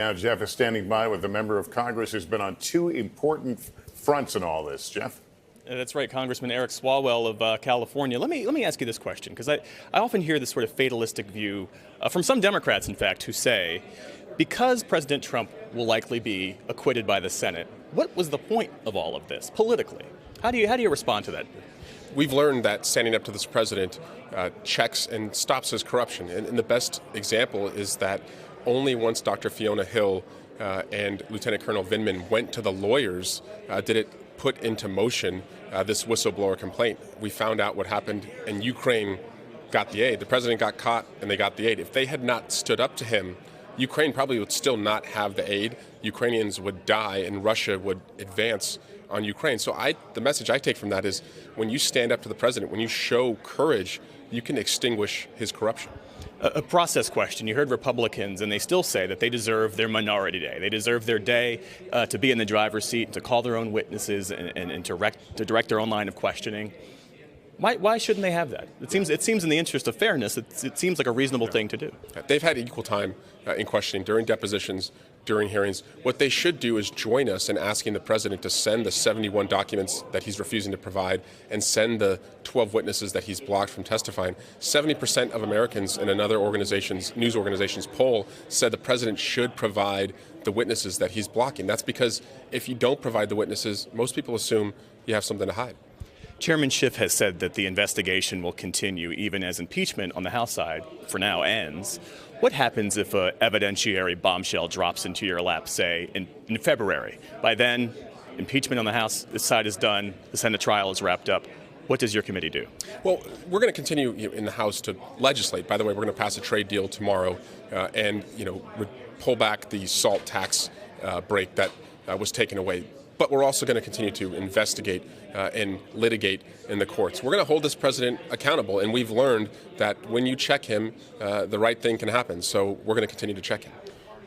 Now, Jeff is standing by with a member of Congress who's been on two important fronts in all this. Jeff? That's right, Congressman Eric Swalwell of California. Let me ask you this question, because I often hear this sort of fatalistic view from some Democrats, in fact, who say, because President Trump will likely be acquitted by the Senate, what was the point of all of this politically? How do you respond to that? We've learned that standing up to this president checks and stops his corruption. And the best example is that only once Dr. Fiona Hill and Lieutenant Colonel Vindman went to the lawyers did it put into motion this whistleblower complaint. We found out what happened, and Ukraine got the aid. The president got caught, and they got the aid. If they had not stood up to him, Ukraine probably would still not have the aid. Ukrainians would die, and Russia would advance on Ukraine. So the message I take from that is when you stand up to the president, when you show courage, you can extinguish his corruption. A process question. You heard Republicans, and they still say that they deserve their minority day. They deserve their day to be in the driver's seat, to call their own witnesses, and to direct their own line of questioning. Why shouldn't they have that? It seems in the interest of fairness, it seems like a reasonable thing to do. They've had equal time in questioning during depositions, during hearings. What they should do is join us in asking the president to send the 71 documents that he's refusing to provide and send the 12 witnesses that he's blocked from testifying. 70% of Americans in another news organization's poll said the president should provide the witnesses that he's blocking. That's because if you don't provide the witnesses, most people assume you have something to hide. Chairman Schiff has said that the investigation will continue even as impeachment on the House side, for now, ends. What happens if an evidentiary bombshell drops into your lap, say, in February? By then, impeachment on the House side is done, the Senate trial is wrapped up. What does your committee do? Well, we're going to continue in the House to legislate. By the way, we're going to pass a trade deal tomorrow and pull back the SALT tax break that was taken away. But we're also going to continue to investigate and litigate in the courts. We're going to hold this president accountable, and we've learned that when you check him, the right thing can happen. So we're going to continue to check him.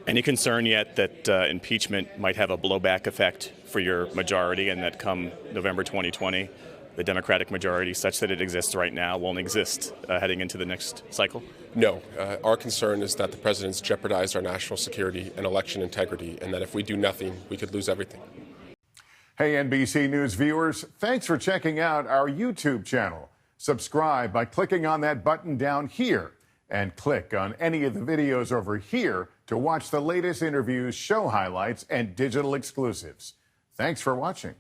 Any concern yet that impeachment might have a blowback effect for your majority, and that come November 2020, the Democratic majority, such that it exists right now, won't exist heading into the next cycle? No. Our concern is that the president's jeopardized our national security and election integrity, and that if we do nothing, we could lose everything. Hey, NBC News viewers, thanks for checking out our YouTube channel. Subscribe by clicking on that button down here and click on any of the videos over here to watch the latest interviews, show highlights, and digital exclusives. Thanks for watching.